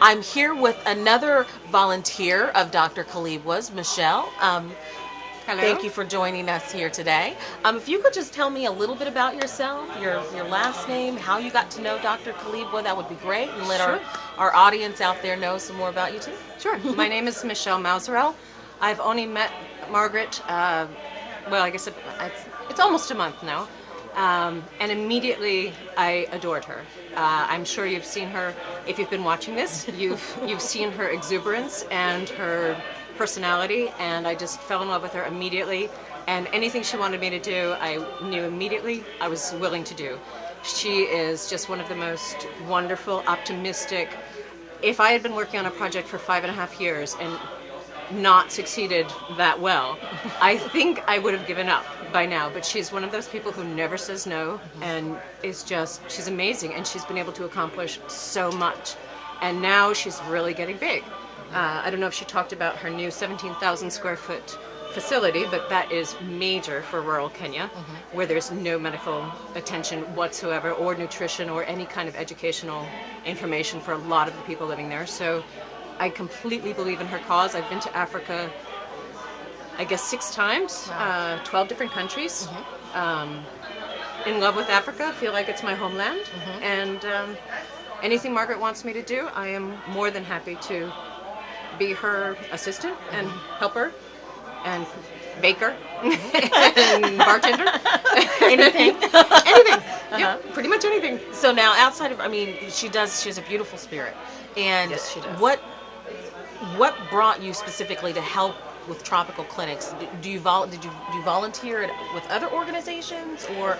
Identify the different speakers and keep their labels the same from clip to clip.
Speaker 1: I'm here with another volunteer of Dr. Kalibwa's, Michelle.
Speaker 2: Hello.
Speaker 1: Thank you for joining us here today. If you could just tell me a little bit about yourself, your last name, how you got to know Dr. Kalibwa, that would be great, and let
Speaker 2: Sure.
Speaker 1: our audience out there know some more about you too.
Speaker 2: Sure. My name is Michelle Mauserel. I've only met Margaret, well, I guess it's almost a month now. And immediately I adored her. I'm sure you've seen her, if you've been watching this, you've seen her exuberance and her personality, and I just fell in love with her immediately. And anything she wanted me to do, I knew immediately I was willing to do. She is just one of the most wonderful, optimistic. If I had been working on a project for 5.5 years and not succeeded that well, I think I would have given up by now. But she's one of those people who never says no, and she's amazing, and she's been able to accomplish so much. And now she's really getting big. I don't know if she talked about her new 17,000 square foot facility, but that is major for rural Kenya, where there's no medical attention whatsoever, or nutrition, or any kind of educational information for a lot of the people living there. So I completely believe in her cause. I've been to Africa, I guess 6 times, 12 different countries. In love with Africa, feel like it's my homeland. And anything Margaret wants me to do, I am more than happy to be her assistant and helper and baker and bartender.
Speaker 1: Anything?
Speaker 2: Anything. Yeah, pretty much anything.
Speaker 1: So now, outside of, she has a beautiful spirit. And
Speaker 2: Yes, she does.
Speaker 1: What brought you specifically to help with Tropical Clinics? Did you volunteer with other organizations, or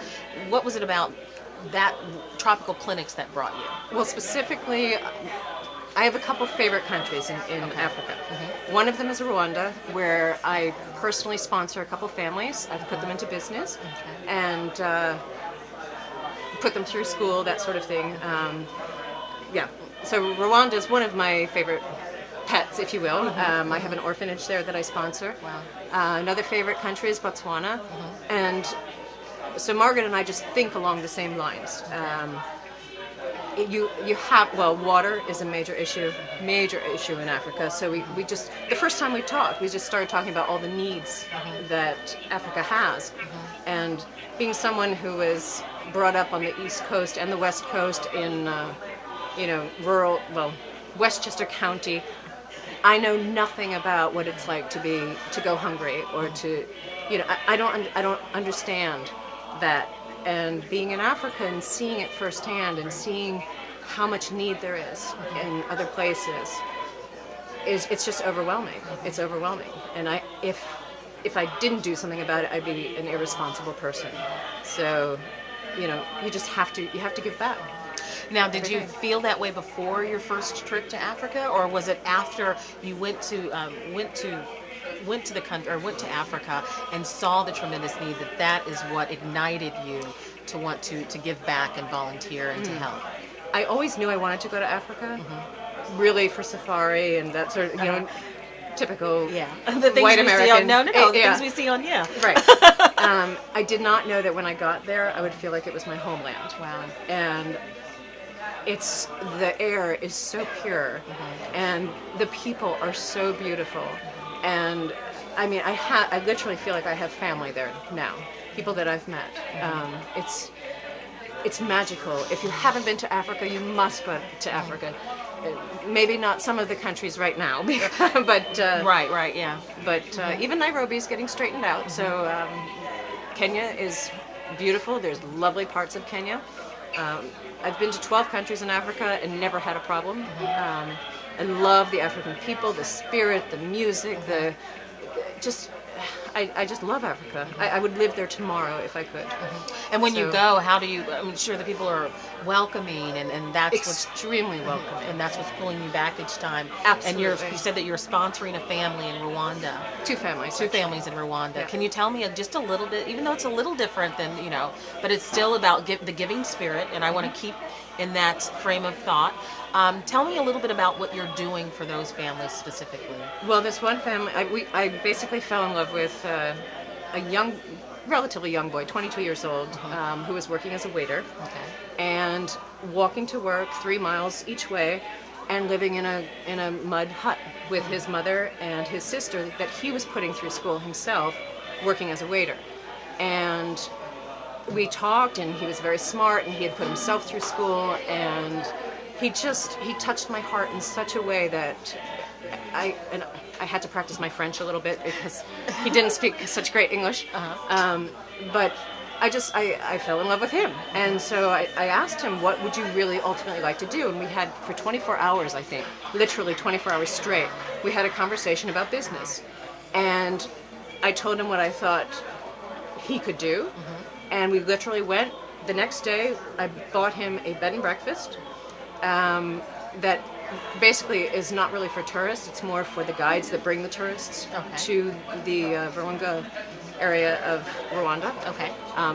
Speaker 1: what was it about that Tropical Clinics that brought you?
Speaker 2: Well, specifically, I have a couple favorite countries in Africa. One of them is Rwanda, where I personally sponsor a couple families. I've put them into business and put them through school, that sort of thing. Yeah, so Rwanda is one of my favorite pets, if you will. I have an orphanage there that I sponsor.
Speaker 1: Wow.
Speaker 2: Another favorite country is Botswana. And so Margaret and I just think along the same lines. Water is a major issue in Africa. So we just, the first time we talked, we just started talking about all the needs that Africa has. And being someone who was brought up on the East Coast and the West Coast in, rural, Westchester County, I know nothing about what it's like to go hungry, or to, I don't understand that. And being in Africa and seeing it firsthand, and seeing how much need there is in other places, it's just overwhelming. It's overwhelming. And if I didn't do something about it, I'd be an irresponsible person. So, you just have to give back.
Speaker 1: Now, did you feel that way before your first trip to Africa, or was it after you went to the country, or went to Africa and saw the tremendous need, that is what ignited you to want to give back and volunteer and to help?
Speaker 2: I always knew I wanted to go to Africa, really for safari and that sort of, typical
Speaker 1: The things
Speaker 2: white
Speaker 1: we
Speaker 2: American.
Speaker 1: See on, the things we see on,
Speaker 2: Right. I did not know that when I got there, I would feel like it was my homeland.
Speaker 1: Wow.
Speaker 2: And the air is so pure, and the people are so beautiful, and I literally feel like I have family there now, people that I've met. It's magical. If you haven't been to Africa, you must go to Africa. Maybe not some of the countries right now, but
Speaker 1: right, yeah.
Speaker 2: But even Nairobi is getting straightened out. So Kenya is beautiful. There's lovely parts of Kenya. I've been to 12 countries in Africa and never had a problem. And love the African people, the spirit, the music, I just love Africa. I would live there tomorrow if I could.
Speaker 1: And when you go, how do you? I'm sure the people are welcoming, and that's
Speaker 2: extremely welcoming.
Speaker 1: and that's what's pulling you back each time.
Speaker 2: Absolutely.
Speaker 1: And you said that you're sponsoring a family in Rwanda.
Speaker 2: 2 families.
Speaker 1: 2 families in Rwanda.
Speaker 2: Yeah.
Speaker 1: Can you tell me just a little bit, even though it's a little different than, but it's still about the giving spirit, and I want to keep in that frame of thought. Tell me a little bit about what you're doing for those families specifically.
Speaker 2: Well, this one family, I basically fell in love with a relatively young boy, 22 years old, who was working as a waiter.
Speaker 1: Okay.
Speaker 2: And walking to work 3 miles each way, and living in a mud hut with his mother and his sister that he was putting through school himself, working as a waiter. And we talked, and he was very smart, and he had put himself through school, and he touched my heart in such a way that I had to practice my French a little bit because he didn't speak such great English. But I fell in love with him. And so I asked him, what would you really ultimately like to do? And we had, for 24 hours, I think, literally 24 hours straight, we had a conversation about business. And I told him what I thought he could do. And we literally went. The next day, I bought him a bed and breakfast that basically is not really for tourists. It's more for the guides that bring the tourists to the Virunga area of Rwanda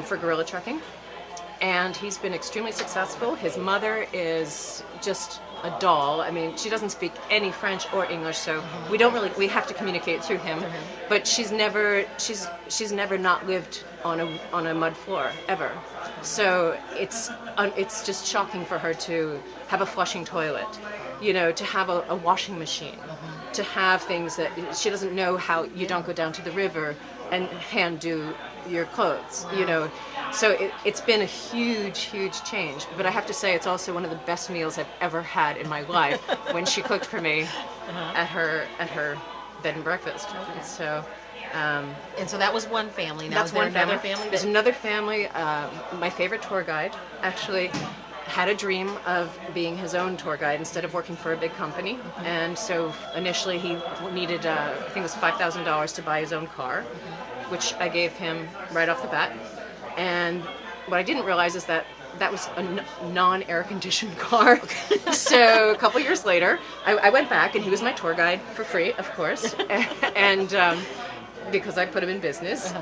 Speaker 2: for gorilla trekking. And he's been extremely successful. His mother is just a doll. I mean, she doesn't speak any French or English, so we have to communicate through him. But she's never not lived on a mud floor ever. So it's just shocking for her to have a flushing toilet, to have a washing machine, to have things that she doesn't know how. You don't go down to the river and hand do your clothes, So it's been a huge change. But I have to say, it's also one of the best meals I've ever had in my life when she cooked for me at her bed and breakfast. And so
Speaker 1: that was one family. Now,
Speaker 2: that's
Speaker 1: is there
Speaker 2: one
Speaker 1: another
Speaker 2: family.
Speaker 1: family?
Speaker 2: There's another family. My favorite tour guide actually had a dream of being his own tour guide instead of working for a big company. And so initially he needed, I think it was $5,000 to buy his own car, which I gave him right off the bat. And what I didn't realize is that was a non-air conditioned car. So a couple years later, I went back, and he was my tour guide for free, of course, and because I put him in business.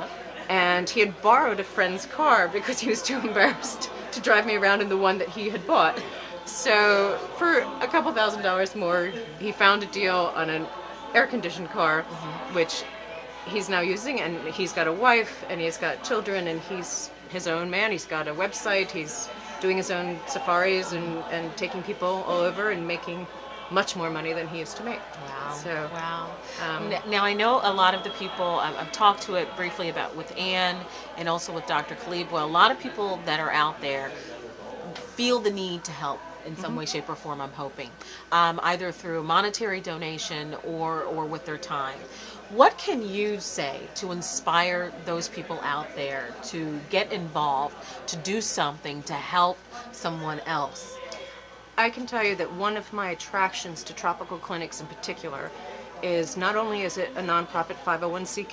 Speaker 2: And he had borrowed a friend's car because he was too embarrassed to drive me around in the one that he had bought. So for a couple $1,000s more, he found a deal on an air-conditioned car, which he's now using, and he's got a wife, and he's got children, and he's his own man. He's got a website. He's doing his own safaris and taking people all over and making much more money than he used to make.
Speaker 1: Wow.
Speaker 2: So,
Speaker 1: now I know a lot of the people, I've talked to it briefly about with Anne and also with Dr. Kalibwa. A lot of people that are out there feel the need to help in some way, shape, or form, I'm hoping, either through a monetary donation or with their time. What can you say to inspire those people out there to get involved, to do something to help someone else?
Speaker 2: I can tell you that one of my attractions to Tropical Clinics in particular is not only is it a nonprofit 501c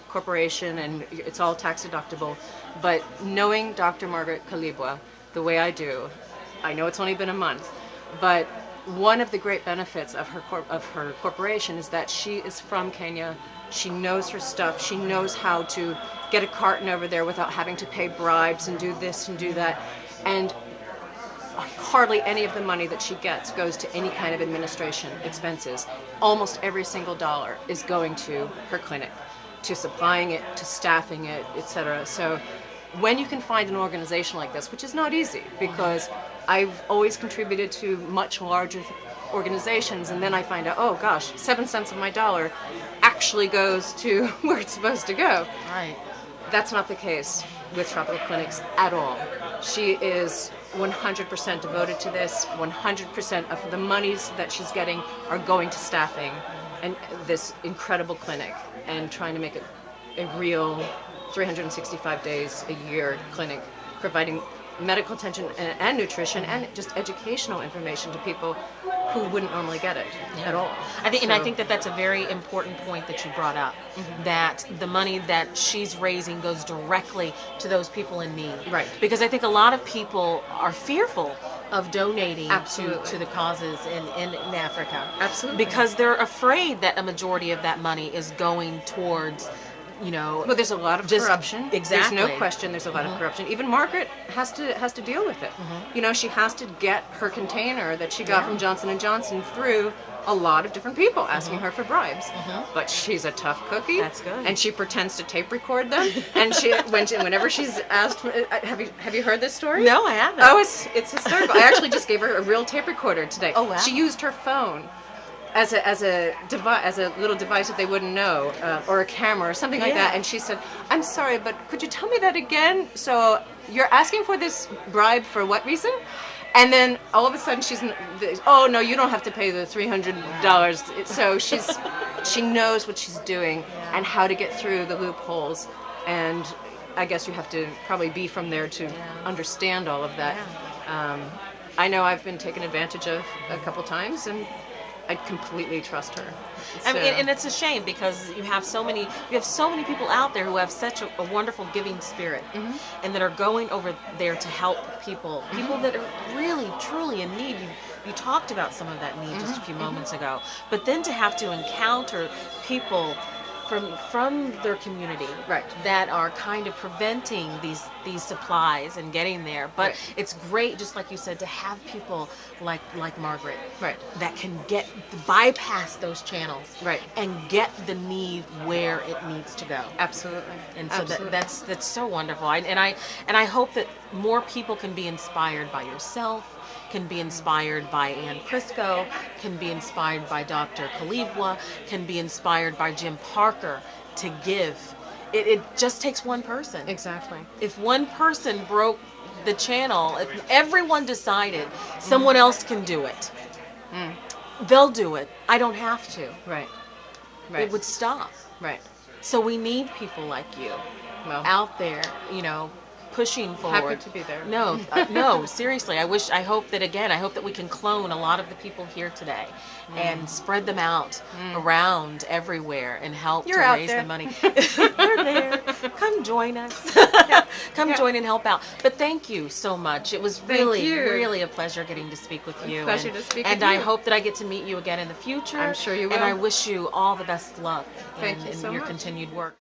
Speaker 2: corporation, and it's all tax deductible, but knowing Dr. Margaret Kalibwa the way I do, I know it's only been a month, but one of the great benefits of her corporation is that she is from Kenya. She knows her stuff. She knows how to get a carton over there without having to pay bribes and do this and do that. And hardly any of the money that she gets goes to any kind of administration expenses. Almost every single dollar is going to her clinic, to supplying it, to staffing it, etc. So when you can find an organization like this, which is not easy, because I've always contributed to much larger organizations, and then I find out, oh gosh, 7 cents of my dollar actually goes to where it's supposed to go.
Speaker 1: Right.
Speaker 2: That's not the case with Tropical Clinics at all. She is 100% devoted to this. 100% of the monies that she's getting are going to staffing and this incredible clinic and trying to make it a real 365 days a year clinic, providing medical attention and nutrition and just educational information to people who wouldn't normally get it at all.
Speaker 1: I think that that's a very important point that you brought up, that the money that she's raising goes directly to those people in need.
Speaker 2: Right.
Speaker 1: Because I think a lot of people are fearful of donating to the causes in Africa.
Speaker 2: Absolutely.
Speaker 1: Because they're afraid that a majority of that money is going towards
Speaker 2: Well, there's a lot of
Speaker 1: just
Speaker 2: corruption.
Speaker 1: exactly.
Speaker 2: There's no question. There's a lot of corruption. Even Margaret has to deal with it. She has to get her container that she got from Johnson and Johnson through a lot of different people asking her for bribes. But she's a tough cookie.
Speaker 1: That's good.
Speaker 2: And she pretends to tape record them. And whenever she's asked, have you heard this story?
Speaker 1: No, I haven't.
Speaker 2: Oh, it's hysterical. I actually just gave her a real tape recorder today.
Speaker 1: Oh, wow.
Speaker 2: She used her phone as a device, as a little device that they wouldn't know, or a camera or something like that. And she said, "I'm sorry, but could you tell me that again? So you're asking for this bribe for what reason?" And then all of a sudden oh no, you don't have to pay the $300. So she knows what she's doing and how to get through the loopholes. And I guess you have to probably be from there to understand all of that. I know I've been taken advantage of a couple times, and I completely trust her.
Speaker 1: I mean, and it's a shame because you have so many people out there who have such a wonderful giving spirit, and that are going over there to help people that are really truly in need. You talked about some of that need just a few moments ago, but then to have to encounter people from their community that are kind of preventing these supplies and getting there. But it's great, just like you said, to have people like Margaret that can bypass those channels and get the need where it needs to go.
Speaker 2: Absolutely.
Speaker 1: And so that's so wonderful. And I hope that more people can be inspired by yourself, can be inspired by Ann Crisco, can be inspired by Dr. Kalibwa, can be inspired by Jim Parker to give. It just takes one person.
Speaker 2: Exactly.
Speaker 1: If one person broke the channel, if everyone decided someone else can do it, they'll do it. I don't have to.
Speaker 2: Right.
Speaker 1: It would stop.
Speaker 2: Right.
Speaker 1: So we need people like you out there, pushing forward.
Speaker 2: Happy to be there.
Speaker 1: No, seriously. I hope that we can clone a lot of the people here today and spread them out around everywhere and help to raise the money. You're there. Come join us. Come join and help out. But thank you so much. It was really a pleasure getting to speak with you.
Speaker 2: Pleasure to speak with
Speaker 1: and
Speaker 2: you.
Speaker 1: I hope that I get to meet you again in the future.
Speaker 2: I'm sure you will.
Speaker 1: And I wish you all the best luck
Speaker 2: Thank you so
Speaker 1: in your
Speaker 2: much.
Speaker 1: continued work.